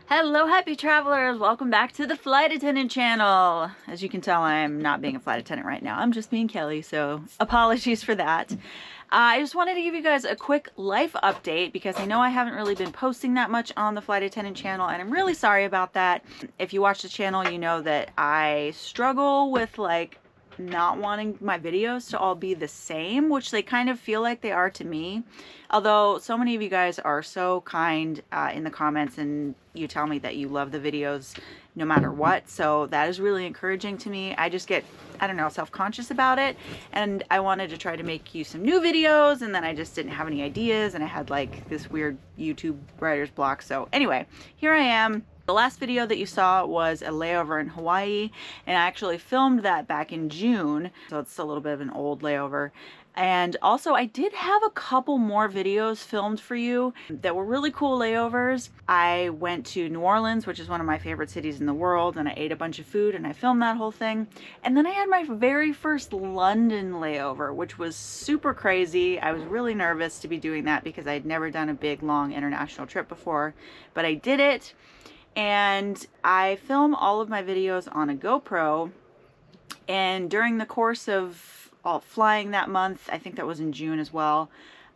Hello, happy travelers! Welcome back to the Flight Attendant channel. As you can tell, I'm not being a flight attendant right now. I'm just being Kelly, so apologies for that. I just wanted to give you guys a quick life update because I know I haven't really been posting that much on the Flight Attendant channel, and I'm really sorry about that. If you watch the channel, you know that I struggle with not wanting my videos to all be the same, which they kind of feel like they are to me. Although so many of you guys are so kind in the comments, and you tell me that you love the videos no matter what, so that is really encouraging to me. I just get, I don't know, self-conscious about it, and I wanted to try to make you some new videos, and then I just didn't have any ideas, and I had like this weird YouTube writer's block. So anyway, here I am. The last video that you saw was a layover in Hawaii, and I actually filmed that back in June, so it's a little bit of an old layover. And also I did have a couple more videos filmed for you that were really cool layovers. I went to New Orleans, which is one of my favorite cities in the world, and I ate a bunch of food and I filmed that whole thing. And then I had my very first London layover, which was super crazy. I was really nervous to be doing that because I'd never done a big long international trip before, but I did it. And I film all of my videos on a GoPro, and during the course of flying that month, I think that was in June as well,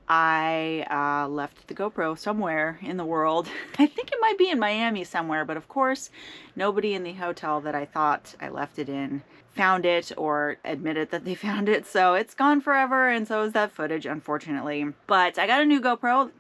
I left the GoPro somewhere in the world. I think it might be in Miami somewhere, but of course nobody in the hotel that I thought I left it in found it or admitted that they found it, so it's gone forever, and so is that footage, unfortunately. But I got a new GoPro.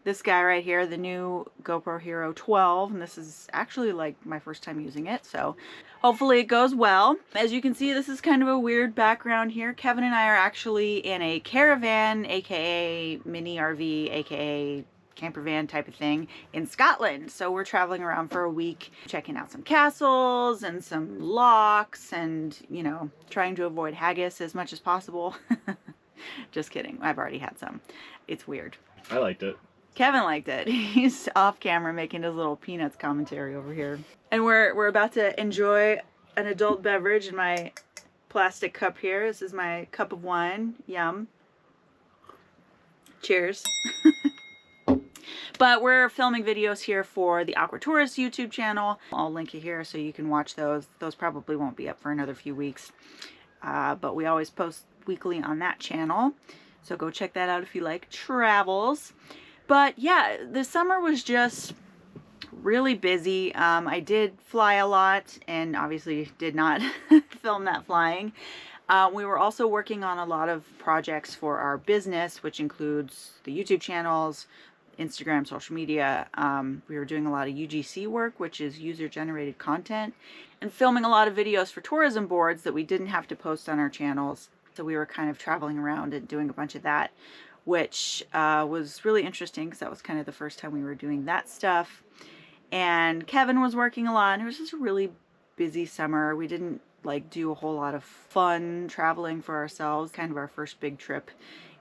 This guy right here, the new GoPro Hero 12, and this is actually like my first time using it, so hopefully it goes well. As you can see, this is kind of a weird background here. Kevin and I are actually in a caravan, aka mini RV, aka camper van type of thing in Scotland. So we're traveling around for a week, checking out some castles and some locks, and, you know, trying to avoid haggis as much as possible. Just kidding, I've already had some. It's weird. I liked it. Kevin liked it. He's off camera making his little Peanuts commentary over here. And we're about to enjoy an adult beverage in my plastic cup here. This is my cup of wine. Yum. Cheers. But we're filming videos here for the Aqua Tourist YouTube channel. I'll link it here so you can watch those. Those probably won't be up for another few weeks. But we always post weekly on that channel, so go check that out if you like travels. But yeah, the summer was just really busy. I did fly a lot and obviously did not film that flying. We were also working on a lot of projects for our business, which includes the YouTube channels, Instagram, social media. We were doing a lot of UGC work, which is user-generated content, and filming a lot of videos for tourism boards that we didn't have to post on our channels. So we were kind of traveling around and doing a bunch of that, which was really interesting because that was kind of the first time we were doing that stuff. And Kevin was working a lot, and it was just a really busy summer. We didn't do a whole lot of fun traveling for ourselves, kind of our first big trip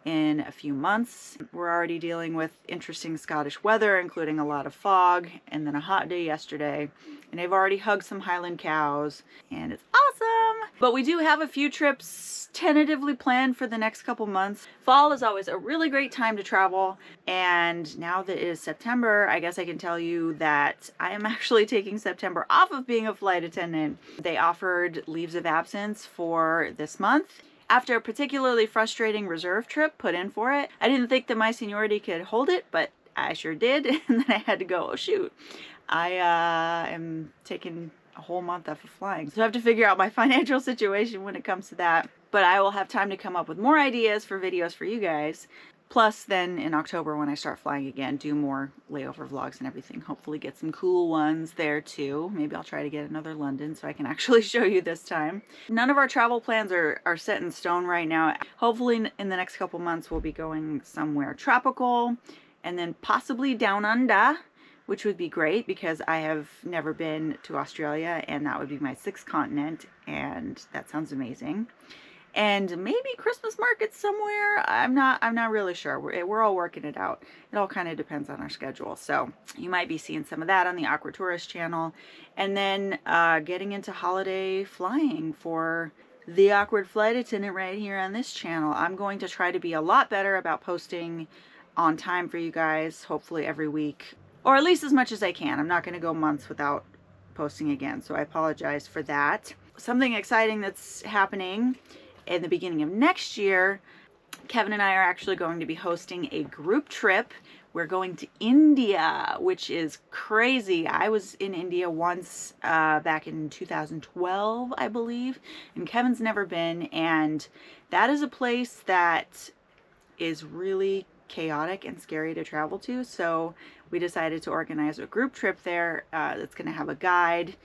in a few months. We're already dealing with interesting Scottish weather, including a lot of fog, and then a hot day yesterday. And I've already hugged some Highland cows, and it's awesome! But we do have a few trips tentatively planned for the next couple months. Fall is always a really great time to travel, and now that it is September, I guess I can tell you that I am actually taking September off of being a flight attendant. They offered leaves of absence for this month after a particularly frustrating reserve trip put in for it. I didn't think that my seniority could hold it, but I sure did, and then I had to go. Oh shoot, I am taking a whole month off of flying, so I have to figure out my financial situation when it comes to that. But I will have time to come up with more ideas for videos for you guys. Plus then in October, when I start flying again, do more layover vlogs and everything. Hopefully get some cool ones there too. Maybe I'll try to get another London so I can actually show you this time. None of our travel plans are set in stone right now. Hopefully in the next couple months we'll be going somewhere tropical, and then possibly down under, which would be great because I have never been to Australia, and that would be my 6th continent, and that sounds amazing. And maybe Christmas markets somewhere. I'm not really sure. We're all working it out. It all kind of depends on our schedule. So you might be seeing some of that on the Aqua Tourist channel. And then getting into holiday flying for the Awkward Flight Attendant right here on this channel. I'm going to try to be a lot better about posting on time for you guys, hopefully every week. or at least as much as I can. I'm not going to go months without posting again, so I apologize for that. Something exciting that's happening in the beginning of next year, Kevin and I are actually going to be hosting a group trip. We're going to India, which is crazy. I was in India once back in 2012, I believe, and Kevin's never been, and that is a place that is really chaotic and scary to travel to. So we decided to organize a group trip there that's going to have a guide,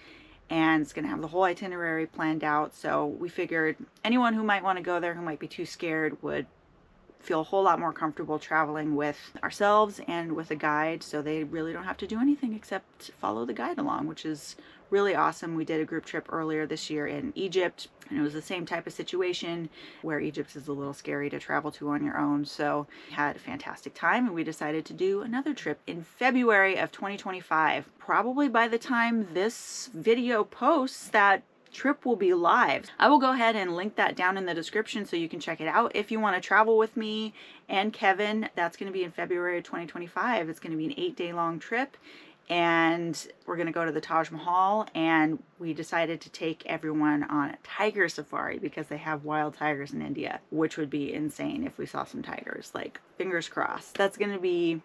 and it's going to have the whole itinerary planned out. So we figured anyone who might want to go there who might be too scared would feel a whole lot more comfortable traveling with ourselves and with a guide, so they really don't have to do anything except follow the guide along, which is really awesome. We did a group trip earlier this year in Egypt, and it was the same type of situation where Egypt is a little scary to travel to on your own. So we had a fantastic time, and we decided to do another trip in February of 2025. Probably by the time this video posts, that trip will be live. I will go ahead and link that down in the description so you can check it out if you want to travel with me and Kevin. That's going to be in February of 2025. It's going to be an 8-day long trip, and we're going to go to the Taj Mahal, and we decided to take everyone on a tiger safari because they have wild tigers in India, which would be insane if we saw some tigers. Like, fingers crossed. That's going to be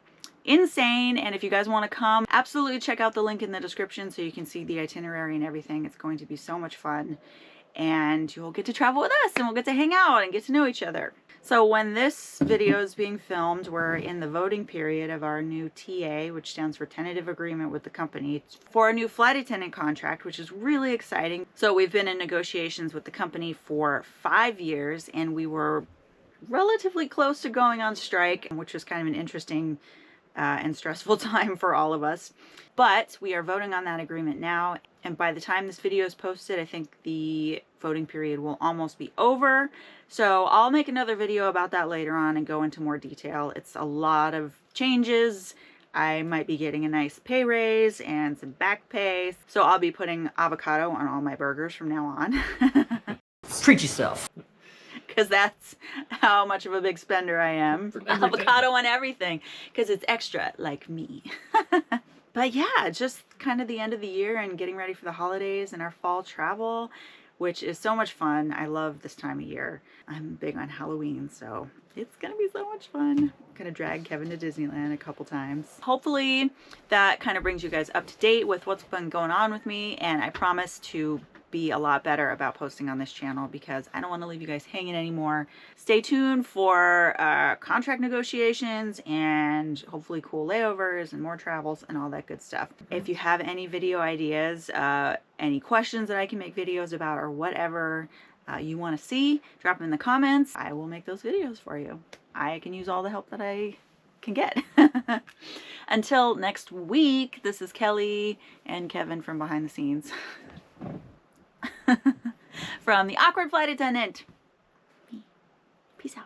insane. And if you guys want to come, absolutely check out the link in the description so you can see the itinerary and everything. It's going to be so much fun, and you'll get to travel with us, and we'll get to hang out and get to know each other. So when this video is being filmed, we're in the voting period of our new TA, which stands for tentative agreement with the company, for a new flight attendant contract, which is really exciting. So we've been in negotiations with the company for 5 years, and we were relatively close to going on strike, which was kind of an interesting and stressful time for all of us. But we are voting on that agreement now, and by the time this video is posted, I think the voting period will almost be over. So I'll make another video about that later on and go into more detail. It's a lot of changes. I might be getting a nice pay raise and some back pay. So I'll be putting avocado on all my burgers from now on. Treat yourself. Because that's how much of a big spender I am. Avocado on everything, because it's extra, like me. But yeah, just kind of the end of the year and getting ready for the holidays and our fall travel, which is so much fun. I love this time of year. I'm big on Halloween, so it's gonna be so much fun. I'm gonna drag Kevin to Disneyland a couple times. Hopefully that kind of brings you guys up to date with what's been going on with me, and I promise to be a lot better about posting on this channel because I don't want to leave you guys hanging anymore. Stay tuned for contract negotiations and hopefully cool layovers and more travels and all that good stuff. If you have any video ideas, any questions that I can make videos about, or whatever you want to see, drop them in the comments. I will make those videos for you. I can use all the help that I can get. Until next week, this is Kelly and Kevin from behind the scenes. From the Awkward Flight Attendant. Peace out.